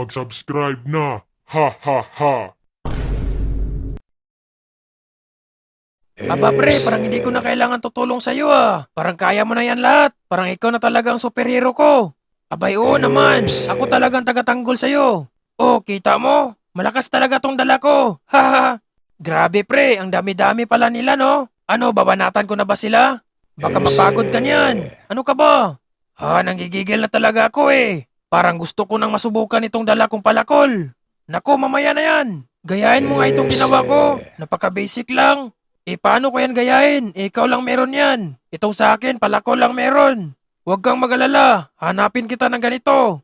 mag-subscribe na. Ha ha ha. Aba pre, parang hindi ko na kailangan tutulong sa'yo ah. Parang kaya mo na yan lahat. Parang ikaw na talaga ang superhero ko. Abay oo naman, ako talagang tagatanggol sa'yo. Oh, kita mo? Malakas talaga tong dala ko. Haha. Grabe pre, ang dami-dami pala nila no. Ano, babanatan ko na ba sila? Baka mapagod ka niyan. Ano ka ba? Ha, nanggigigil na talaga ako eh. Parang gusto ko nang masubukan itong dala kong palakol. Nako, mamaya na yan. Gayahin mo nga itong ginawa ko. Napaka-basic lang. Paano ko yan gayahin? Ikaw lang meron yan. Itong sa akin, palakol lang meron. Huwag kang mag-alala. Hanapin kita ng ganito.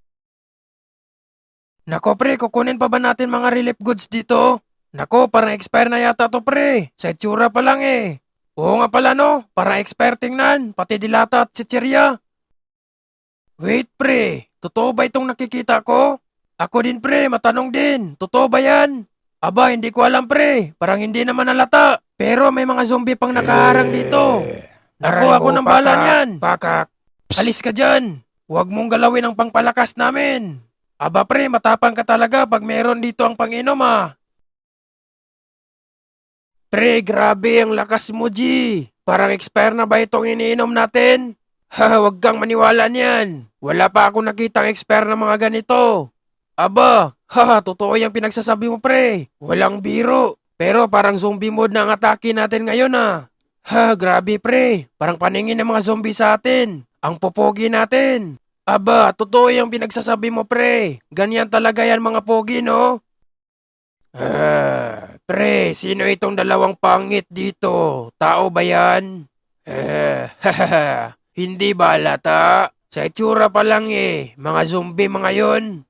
Nako pre, kukunin pa ba natin mga relief goods dito? Nako, parang expire na yata to pre. Sa itsura pa lang eh. Oo nga pala no, parang expire tingnan. Pati dilata at chichirya. Wait pre, totoo ba itong nakikita ko? Ako din pre, matanong din. Totoo ba yan? Aba, hindi ko alam pre. Parang hindi naman nalata. Pero may mga zombie pang nakaharang dito. Ako ng bala niyan. Pakak. Alis ka dyan. Huwag mong galawin ang pangpalakas namin. Aba pre, matapang ka talaga pag meron dito ang panginom ah. Pre, grabe ang lakas mo G. Parang expire na ba itong iniinom natin? Ha, huwag kang maniwala niyan. Wala pa akong nakitang expire na mga ganito. Aba, haha, totoo yung pinagsasabi mo pre. Walang biro. Pero parang zombie mode na ang atake natin ngayon ah. Ha, grabe pre. Parang paningin ng mga zombie sa atin. Ang popogi natin. Aba, totoo yung pinagsasabi mo pre. Ganyan talaga yan mga pogi no? Pre, sino itong dalawang pangit dito? Tao ba yan? Hindi ba halata? Sa itsura pa lang eh. Mga zombie mga yon.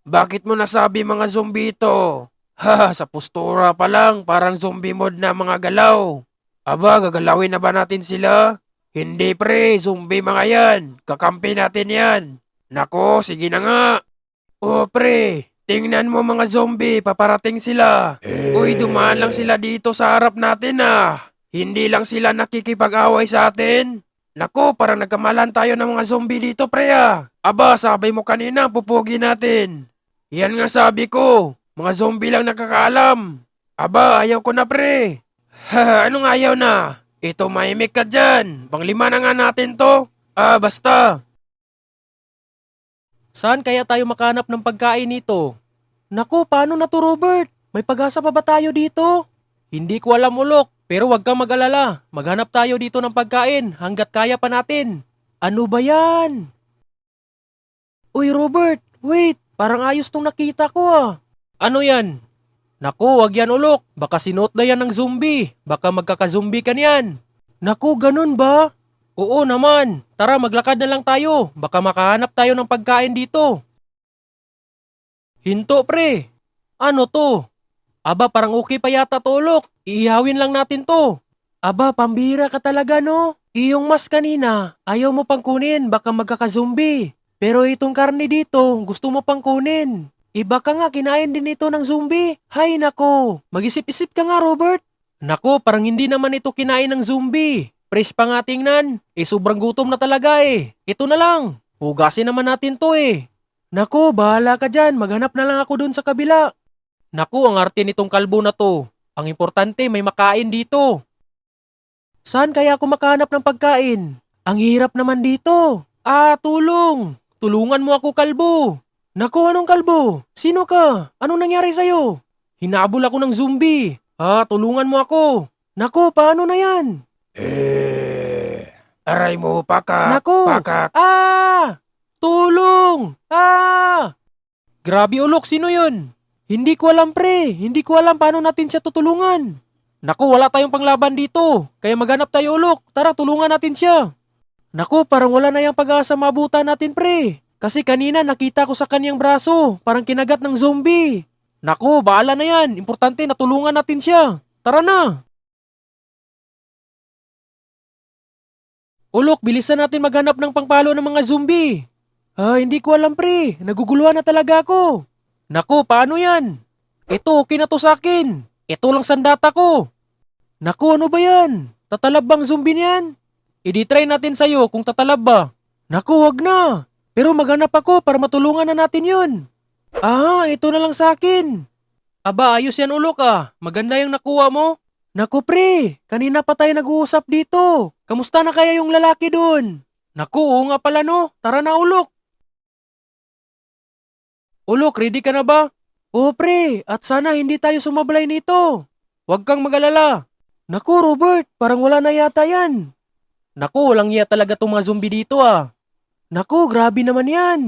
Bakit mo nasabi mga zombie ito? Ha, sa postura pa lang, parang zombie mode na mga galaw. Aba, gagalawin na ba natin sila? Hindi pre, zombie mga yan. Kakampi natin yan. Nako, sige na nga. O pre, tingnan mo mga zombie, paparating sila. Uy, dumaan lang sila dito sa harap natin ah. Hindi lang sila nakikipag-away sa atin. Nako, parang nagkamalan tayo ng mga zombie dito pre ah. Aba, sabi mo kanina, pupugi natin. Yan nga sabi ko, mga zombie lang nakakaalam. Aba, ayaw ko na pre. Ha, anong ayaw na? Ito mahimik ka dyan. Panglima na nga natin to. Basta. Saan kaya tayo makahanap ng pagkain nito? Naku, paano na to Robert? May pag-asa pa ba tayo dito? Hindi ko alam ulok, pero wag kang mag-alala. Maghanap tayo dito ng pagkain hanggat kaya pa natin. Ano ba yan? Uy Robert, wait. Parang ayos tong nakita ko ah. Ano yan? Naku, wag yan ulok. Baka sinuot na yan ng zombie. Baka magkaka-zombie ka niyan. Naku, ganun ba? Oo naman. Tara, maglakad na lang tayo. Baka makahanap tayo ng pagkain dito. Hinto pre. Ano to? Aba, parang okay pa yata to ulok. Iihawin lang natin to. Aba, pambira ka talaga no? Iyong mas kanina, ayaw mo pang kunin. Baka magkaka-zombie. Pero itong karne dito, gusto mo pang kunin. Iba ka nga, kinain din ito ng zombie. Hay nako, mag-isip-isip ka nga Robert. Nako, parang hindi naman ito kinain ng zombie. Fresh pa nga tingnan. Sobrang gutom na talaga eh. Ito na lang. Hugasin naman natin to eh. Nako, bahala ka dyan. Maghanap na lang ako dun sa kabila. Nako, ang arte nitong kalbo na to. Ang importante, may makain dito. Saan kaya ako makahanap ng pagkain? Ang hirap naman dito. Tulong. Tulungan mo ako, kalbo. Naku, anong kalbo? Sino ka? Anong nangyari sa'yo? Hinabol ako ng zombie. Tulungan mo ako. Naku, paano na yan? Aray mo, pakak. Naku! Pakak. Tulong! Grabe ulok, sino yun? Hindi ko alam pre. Hindi ko alam paano natin siya tutulungan. Naku, wala tayong panglaban dito. Kaya maghanap tayo ulok. Tara, tulungan natin siya. Naku, parang wala na yung pag-asa mabutan natin pre. Kasi kanina nakita ko sa kanyang braso, parang kinagat ng zombie. Naku, baala na yan. Importante natulungan natin siya. Tara na. Ulok, bilisan natin maghanap ng pangpalo ng mga zombie. Hindi ko alam pre. Naguguluhan na talaga ako. Naku, paano yan? Ito, okay na to sa akin. Ito lang sandata ko. Naku, ano ba yan? Tatalab bang zombie niyan? I-try natin sa'yo kung tatalab ba. Naku, wag na. Pero maghanap ako para matulungan na natin yun. Ah, ito na lang sa akin. Aba, ayos yan ulok ah. Maganda yung nakuha mo. Naku pre, kanina pa tayo nag-uusap dito. Kamusta na kaya yung lalaki dun? Naku, oo nga pala no. Tara na ulok. Ulok, ready ka na ba? Oo pre, at sana hindi tayo sumablay nito. Huwag kang mag-alala. Naku Robert, parang wala na yata yan. Naku, walang iya talaga itong mga zombie dito ah. Naku, grabe naman yan.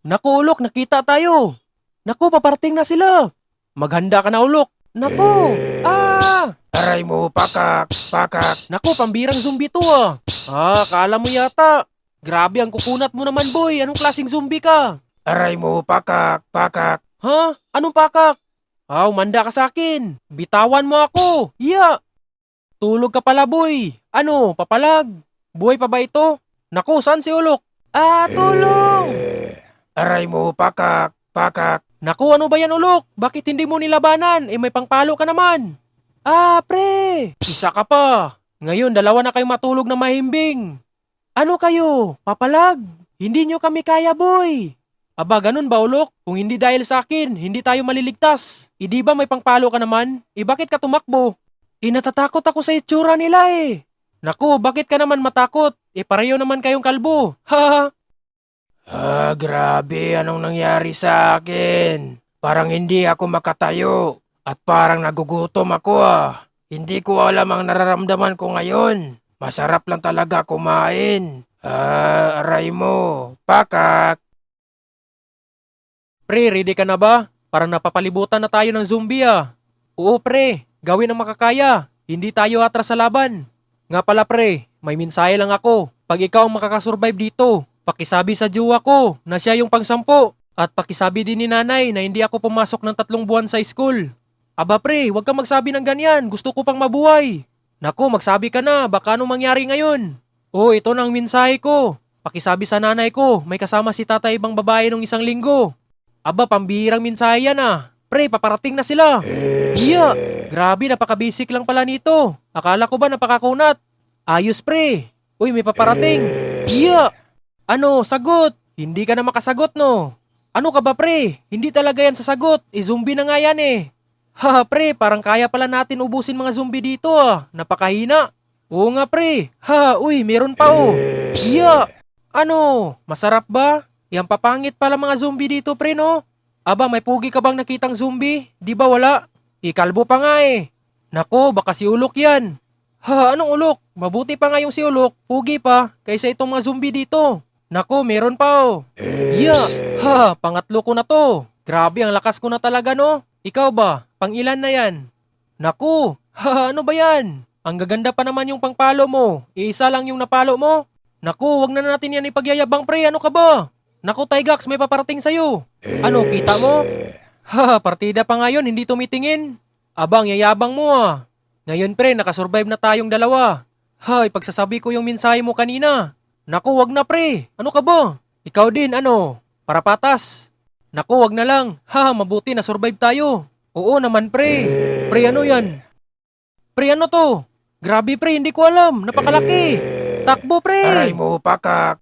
Naku ulok, nakita tayo. Naku, paparating na sila. Maghanda ka na ulok. Naku, Aray mo, pakak, pakak. Naku, pambirang zombie to ah. Ah, kala mo yata. Grabe ang kukunat mo naman boy. Anong klaseng zombie ka? Aray mo, pakak, pakak. Ha? Anong pakak? Ah, umanda ka sa akin. Bitawan mo ako. Yeah. Tulog ka pala boy. Ano, papalag? Buhay pa ba ito? Naku, saan si Ulok? Ah, tulong! Aray mo, pakak, pakak. Naku, ano ba yan Ulok? Bakit hindi mo nilabanan? Eh may pangpalo ka naman. Ah, pre! Isa ka pa. Ngayon, dalawa na kayong matulog na mahimbing. Ano kayo? Papalag? Hindi nyo kami kaya, boy. Aba, ganun ba, Ulok? Kung hindi dahil sa akin, hindi tayo maliligtas. E di ba may pangpalo ka naman? E bakit ka tumakbo? E natatakot ako sa itsura nila eh. Naku, bakit ka naman matakot? E pareho naman kayong kalbo. Ha? Ah, grabe, anong nangyari sa akin? Parang hindi ako makatayo at parang nagugutom ako ah. Hindi ko alam ang nararamdaman ko ngayon. Masarap lang talaga kumain. Ah, aray mo, pakak. Pre, ready ka na ba? Parang napapalibutan na tayo ng zombie ah. Oo pre, gawin ang makakaya. Hindi tayo atras sa laban. Nga pala pre, may mensahe lang ako. Pag ikaw ang makakasurvive dito, pakisabi sa jowa ko na siya yung pang-10. At pakisabi din ni nanay na hindi ako pumasok ng 3 buwan sa school. Aba pre, huwag kang magsabi ng ganyan. Gusto ko pang mabuhay. Naku, magsabi ka na. Baka anong mangyari ngayon? Oh, ito na ang mensahe ko. Pakisabi sa nanay ko, may kasama si tatay ibang babae nung 1 linggo. Aba, pambihirang mensahe yan ah. Pre, paparating na sila. Yeah, grabe, napaka-basic lang pala nito. Akala ko ba napakakunat? Ayos pre. Uy, may paparating. Yeah. Ano, sagot? Hindi ka na makasagot no? Ano ka ba pre? Hindi talaga yan sasagot. Zombie na nga yan eh. Ha pre, parang kaya pala natin ubusin mga zombie dito ah. Napakahina. Oo nga pre. Ha, uy, meron pa oh. Yeah. Ano, masarap ba? Yang papangit pala mga zombie dito pre no? Aba, may pugi ka bang nakitang zombie? Di ba wala? Ikalbo pa nga eh. Nako, baka si Ulok yan. Ha, anong Ulok? Mabuti pa nga yung si Ulok. Pugi pa, kaysa itong mga zombie dito. Nako, meron pa oh. Yeah. Ha, pangatlo ko na to. Grabe, ang lakas ko na talaga no. Ikaw ba? Pang ilan na yan? Naku, ha, ano ba yan? Ang gaganda pa naman yung pangpalo mo. Iisa lang yung napalo mo. Naku, wag na natin yan ipagyayabang pre. Ano ka ba? Naku, Tygax, may paparating sa'yo. Ano, kita mo? Ha, partida pa ngayon, hindi tumitingin. Abang, yayabang mo ah. Ngayon pre, nakasurvive na tayong dalawa. Ha, ipagsasabi ko yung mensahe mo kanina. Naku, wag na pre. Ano ka ba? Ikaw din, ano? Para patas. Naku, wag na lang. Ha, mabuti na survive tayo. Oo naman pre. Pre, ano yan? Pre, ano to? Grabe pre, hindi ko alam. Napakalaki. Takbo pre. Aray mo, pakak.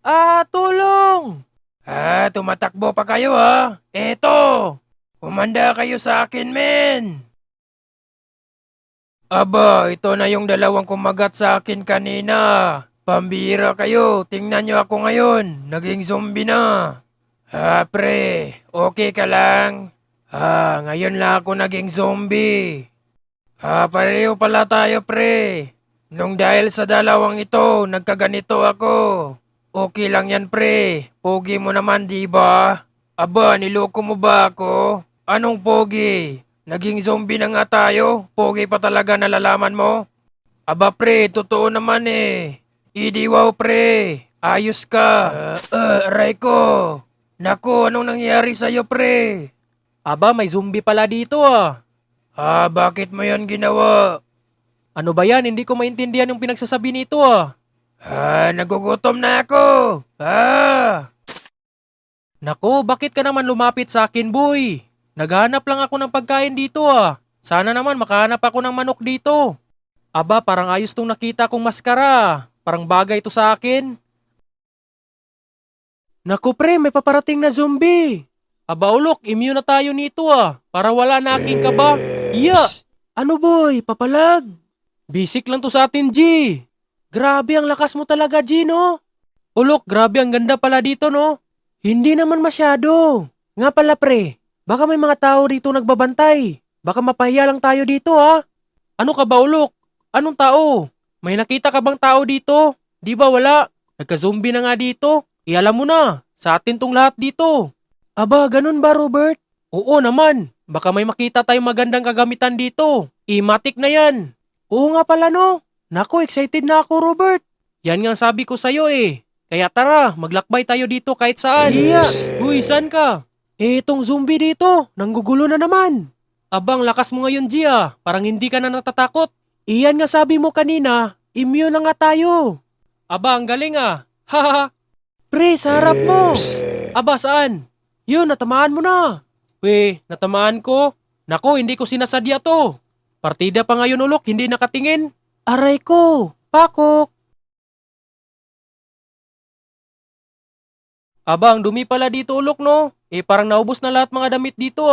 Ah, tulong! Ah, tumatakbo pa kayo ha. Eto, umanda kayo sa akin, men. Aba, ito na yung dalawang kumagat sa akin kanina. Pambira kayo, tingnan nyo ako ngayon. Naging zombie na. Ha, pre, okay ka lang? Ha, ngayon lang ako naging zombie. Ha, pareho pala tayo, pre. Nung dahil sa dalawang ito, nagkaganito ako. Okay lang yan, pre. Pogi mo naman, di ba? Aba, niloko mo ba ako? Anong pogi? Naging zombie na nga tayo. Pogi pa talaga nalalaman mo? Aba, pre, totoo naman eh. Idiwaw, pre. Ayos ka. Aray ko. Naku, anong nangyari sa'yo, pre? Aba, may zombie pala dito ah. Ah, bakit mo yan ginawa? Ano ba yan? Hindi ko maintindihan yung pinagsasabi nito ah. Ah, nagugutom na ako. Ah! Naku, bakit ka naman lumapit sa akin, boy? Naghanap lang ako ng pagkain dito ah. Sana naman makahanap ako ng manok dito. Aba, parang ayos tong nakita kong maskara. Parang bagay to sa akin. Naku pre, may paparating na zombie. Aba ulok, immune na tayo nito para wala na aking kaba. Iya! Ano boy, papalag? Basic lang to sa atin, G. Grabe ang lakas mo talaga, G, no? Ulok, grabe ang ganda pala dito, no? Hindi naman masyado. Nga pala pre, baka may mga tao dito nagbabantay. Baka mapahiya lang tayo dito, ha? Ano ka ba, Ulok? Anong tao? May nakita ka bang tao dito? Di ba wala? Nagka-zombie na nga dito. Ialam mo na, sa atin tong lahat dito. Aba, ganun ba, Robert? Oo naman. Baka may makita tayong magandang kagamitan dito. Imatic na yan. Oo nga pala, no? Naku, excited na ako, Robert. Yan nga sabi ko sa'yo eh. Kaya tara, maglakbay tayo dito kahit saan. Iya! Uy, saan ka? Itong zombie dito, nanggugulo na naman. Abang, lakas mo ngayon, Gia. Parang hindi ka na natatakot. Iyan nga sabi mo kanina, immune na nga tayo. Aba, ang galing Haha. Pre, sa harap mo. Aba, saan? Yun, natamaan mo na. We, natamaan ko? Nako, hindi ko sinasadya to. Partida pa ngayon ulok, hindi nakatingin. Aray ko, pakok. Aba, ang dumi pala dito ulok no. Parang naubos na lahat mga damit dito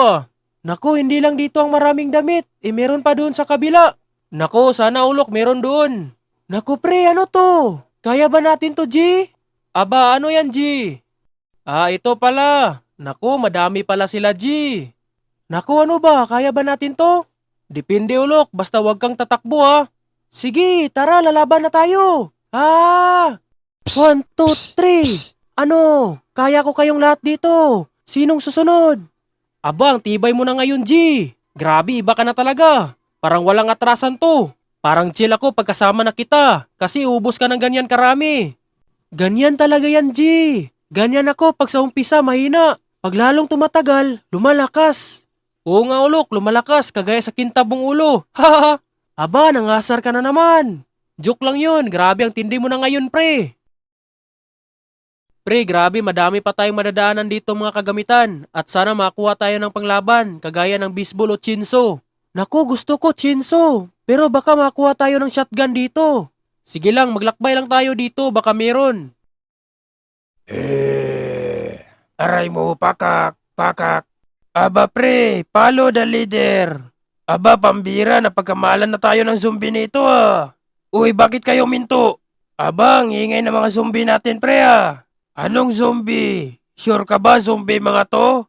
Nako, hindi lang dito ang maraming damit. Meron pa doon sa kabila. Nako, sana ulok, meron doon. Nako pre, ano to? Kaya ba natin to, G? Aba, ano yan, G? Ito pala. Nako, madami pala sila, G. Nako, ano ba? Kaya ba natin to? Depende ulok, basta wag kang tatakbo Sige, tara, lalaban na tayo. 1, 2, 3. Ano? Kaya ko kayong lahat dito. Sinong susunod? Aba, ang tibay mo na ngayon, G. Grabe, iba ka na talaga. Parang walang atrasan to. Parang chill ako pagkasama na kita. Kasi ubos ka ng ganyan karami. Ganyan talaga yan, G. Ganyan ako pag sa umpisa mahina. Pag lalong tumatagal, lumalakas. Oo nga ulok, lumalakas kagaya sa kintabong ulo. Haha. Aba, nangasar ka na naman. Joke lang yun, grabe ang tindi mo na ngayon, pre. Pre, grabe, madami pa tayong madadaanan dito mga kagamitan at sana makuha tayo ng panglaban, kagaya ng baseball o chinso. Naku, gusto ko chinso, pero baka makuha tayo ng shotgun dito. Sige lang, maglakbay lang tayo dito, baka meron. Aray mo, pakak, pakak. Aba pre, follow the leader. Aba, pambira, napagkamalan na tayo ng zombie nito Uy, bakit kayo minto? Aba, ang ingay ng mga zombie natin pre Anong zombie? Sure ka ba zombie mga to?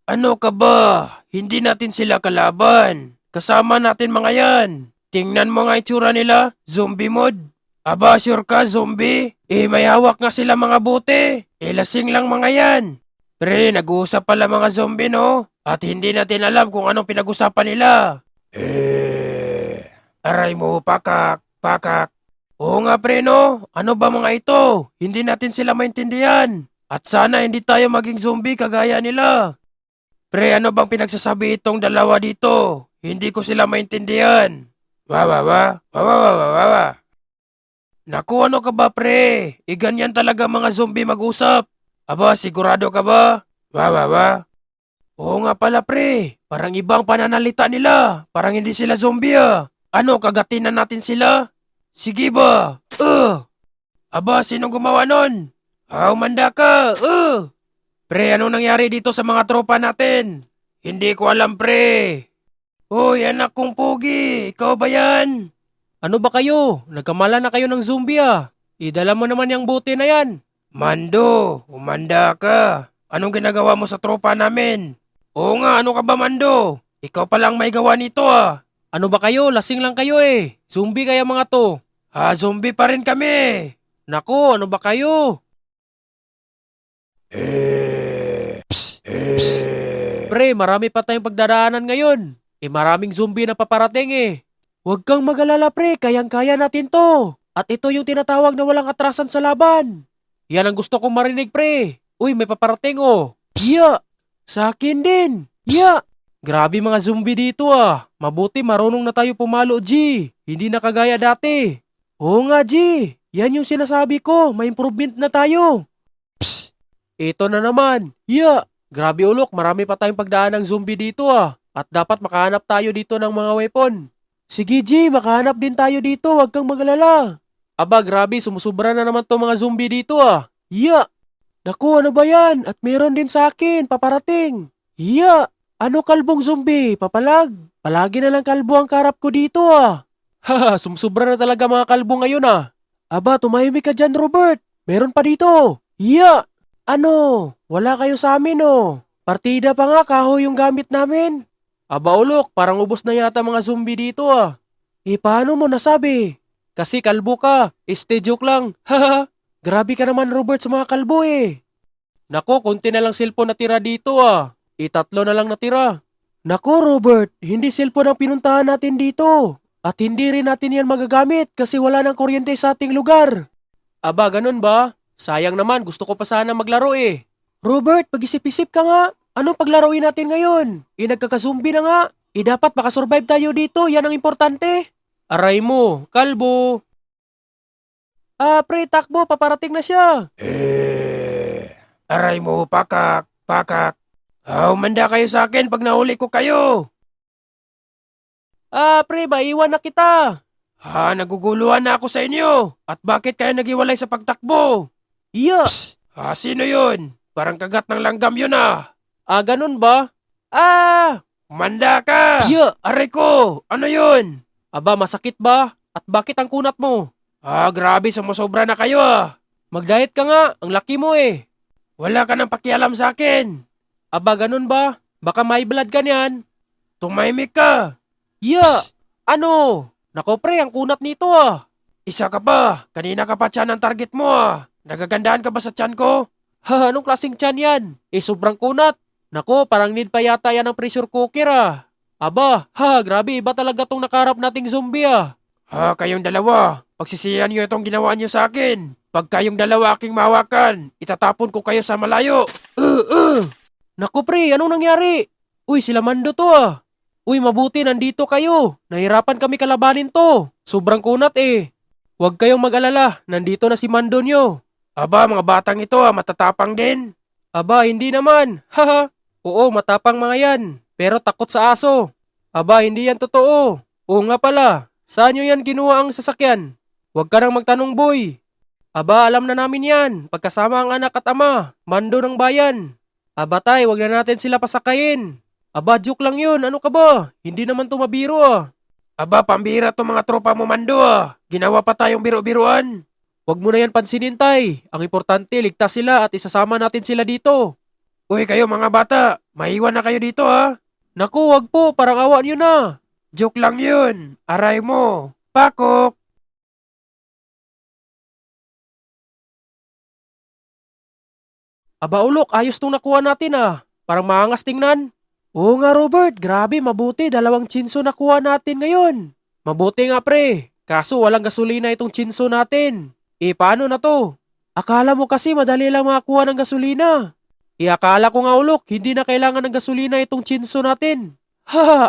Ano ka ba? Hindi natin sila kalaban. Kasama natin mga yan. Tingnan mo nga itsura nila, zombie mode. Aba, sure ka zombie? May hawak nga sila mga bote. Lasing lang mga yan. Pre, nag-uusap pala mga zombie no? At hindi natin alam kung anong pinag-usapan nila. Aray mo, pakak, pakak. Oo nga pre no, ano ba mga ito? Hindi natin sila maintindihan. At sana hindi tayo maging zombie kagaya nila. Pre, ano bang pinagsasabi itong dalawa dito? Hindi ko sila maintindihan. Wawawa, wawawawawa. Naku, ano ka ba pre? Ganyan talaga mga zombie mag-usap. Aba, sigurado ka ba? Wawawa. Oo nga pala pre, parang ibang pananalita nila. Parang hindi sila zombie Ano, kagatin na natin sila? Sige ba? Aba, sinong gumawa nun? Umanda ka! Pre, anong nangyari dito sa mga tropa natin? Hindi ko alam, pre. Hoy, anak kong pogi, ikaw ba yan? Ano ba kayo? Nagkamala na kayo ng zombie Idala mo naman yung bote na yan. Mando, umanda ka. Anong ginagawa mo sa tropa namin? Oo nga, ano ka ba Mando? Ikaw palang may gawa nito Ano ba kayo? Lasing lang kayo Zombie kaya mga to. Zombie pa rin kami. Naku, ano ba kayo? Pre, marami pa tayong pagdadaanan ngayon. Maraming zombie na paparating Huwag kang mag-alala pre, kayang-kaya natin to. At ito yung tinatawag na walang atrasan sa laban. Yan ang gusto kong marinig pre. Uy, may paparating Yeah! Sa akin din. Yeah! Grabe mga zombie dito Mabuti marunong na tayo pumalo, G. Hindi na kagaya dati. Oo nga, G. Yan yung sinasabi ko. May improvement na tayo. Psst! Ito na naman. Yeah! Grabe ulok, marami pa tayong pagdaan ng zombie dito At dapat makahanap tayo dito ng mga weapon. Sige, G. Makahanap din tayo dito. Huwag kang magalala. Aba, grabe. Sumusubra na naman to mga zombie dito Yeah! Naku, ano ba yan? At meron din sa akin, paparating. Iya, ano kalbong zombie? Papalag. Palagi na lang kalbo ang karap ko dito ah. Haha, sumsobra na talaga mga kalbo ngayon ah. Aba, tumahimik ka dyan, Robert. Meron pa dito. Iya. Ano? Wala kayo sa amin oh. Partida pa nga, kahoy yung gamit namin. Aba ulok, parang ubos na yata mga zombie dito ah. Paano mo nasabi? Kasi kalbo ka, joke lang. Haha. Grabe ka naman Robert sa mga kalbo eh. Nako, konti na lang cellphone natira dito ah. 3 na lang natira. Nako Robert, hindi cellphone ang pinuntahan natin dito. At hindi rin natin yan magagamit kasi wala ng kuryente sa ating lugar. Aba, ganun ba? Sayang naman, gusto ko pa sana maglaro eh. Robert, pag-isip-isip ka nga. Anong paglaruin natin ngayon? Nagkakazombie na nga. Dapat makasurvive tayo dito, yan ang importante. Aray mo, kalbo. Pre, takbo, paparating na siya. Aray mo, pakak, pakak. Umanda kayo sa akin pag nahuli ko kayo. Pre, maiwan na kita. Naguguluhan na ako sa inyo. At bakit kayo naghiwalay sa pagtakbo? Iya. Sino yun? Parang kagat ng langgam yun ah. Ganun ba? Umanda ka! Iya. Aray ko! Ano yun? Aba, masakit ba? At bakit ang kunat mo? Grabe, sumusobra na kayo ah. Mag-diet ka nga, ang laki mo eh. Wala ka nang pakialam sa akin. Aba, ganun ba? Baka may blood ka niyan. Tumahimik ka. Iya. Ano? Nako pre, ang kunat nito ah. Isa ka pa. Kanina ka pa tiyan ang target mo ah. Nagagandahan ka ba sa tiyan ko? Anong klaseng tiyan yan? Sobrang kunat. Nako, parang need pa yata yan ng pressure cooker ah. Aba, grabe, iba talaga tong nakarap nating zombie ah. Kayong dalawa. Pagsisihan nyo itong ginawa nyo sa akin. Pag kayong dalawa aking mahawakan, itatapon ko kayo sa malayo. Naku pre, anong nangyari? Uy, sila Mando to ah. Uy, mabuti nandito kayo. Nahirapan kami kalabanin to. Sobrang kunat eh. Huwag kayong mag-alala, nandito na si Mando nyo. Aba, mga batang ito matatapang din. Aba, hindi naman. Haha. Oo, matapang mga yan. Pero takot sa aso. Aba, hindi yan totoo. Oo nga pala. Saan nyo yan kinuha ang sasakyan? Huwag ka nang magtanong boy. Aba, alam na namin yan. Pagkasama ang anak at ama. Mando ng bayan. Aba tay, huwag na natin sila pasakayin. Aba, joke lang yun. Ano ka ba? Hindi naman tumabiro ah. Aba, pambira to mga tropa mo Mando ah. Ginawa pa tayong biro-biruan. Huwag mo na yan pansinin tay. Ang importante, ligtas sila at isasama natin sila dito. Uy, kayo mga bata. Maiwan na kayo dito ah. Naku, wag po. Parang awa nyo na. Joke lang yun. Aray mo. Pakok. Aba ulok, ayos tong nakuha natin ah. Parang maangas tingnan. Oo nga Robert, grabe mabuti. 2 chinso nakuha natin ngayon. Mabuti nga pre. Kaso walang gasolina itong chinso natin. Paano na to? Akala mo kasi madali lang makakuha ng gasolina. Akala ko nga ulok, hindi na kailangan ng gasolina itong chinso natin.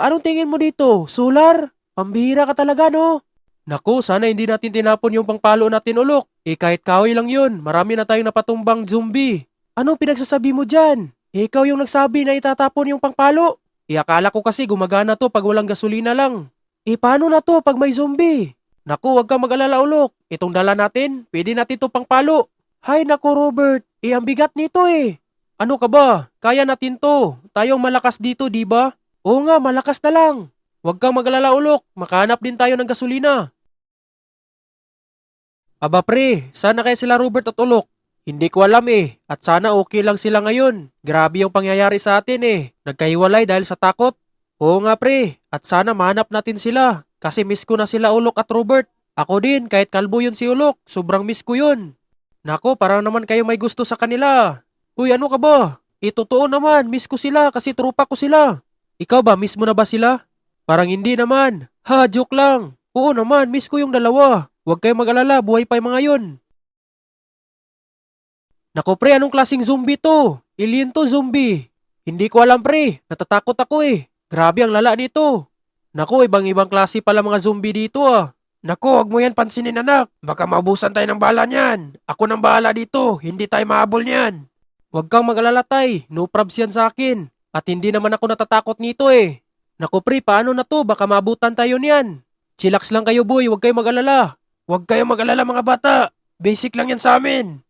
Anong tingin mo dito? Solar? Pambihira ka talaga no? Naku, sana hindi natin tinapon yung pangpalo natin ulok. Kahit kahoy lang yun, marami na tayong napatumbang zombie. Anong pinagsasabi mo dyan? Ikaw yung nagsabi na itatapon yung pangpalo. Akala ko kasi gumagana to pag walang gasolina lang. Paano na to pag may zombie? Naku, wag kang mag-alala ulok. Itong dala natin, pwede natin to pangpalo. Hay naku Robert, ang bigat nito eh. Ano ka ba? Kaya natin to. Tayong malakas dito, di ba? Oo nga, malakas na lang. Huwag kang mag-alala ulok, makahanap din tayo ng gasolina. Aba pre, sana kaya sila Robert at ulok? Hindi ko alam eh, at sana okay lang sila ngayon. Grabe yung pangyayari sa atin eh. Nagkahiwalay dahil sa takot. Oo nga pre, at sana mahanap natin sila. Kasi miss ko na sila ulok at Robert. Ako din, kahit kalbo yun si ulok, sobrang miss ko yun. Nako, parang naman kayo may gusto sa kanila. Uy, ano ka ba? Totoo naman, miss ko sila kasi trupa ko sila. Ikaw ba, miss mo na ba sila? Parang hindi naman. Joke lang. Oo naman, miss ko yung dalawa. Huwag kayong mag-alala, buhay pa yung mga yun. Naku pre, anong klaseng zombie to? Alien to zombie. Hindi ko alam pre, natatakot ako eh. Grabe ang lala nito. Naku, ibang-ibang klase pala mga zombie dito ah. Naku, huwag mo yan pansinin anak. Baka maubusan tayo ng bala niyan. Ako nang bahala dito, hindi tayo mahabol niyan. Huwag kang mag-alala tay, no probs yan sa akin. At hindi naman ako natatakot nito eh. Naku pre, paano na to? Baka maabutan tayo niyan. Chillax lang kayo boy, huwag kayong mag-alala. Huwag kayong mag-alala mga bata. Basic lang yan sa amin.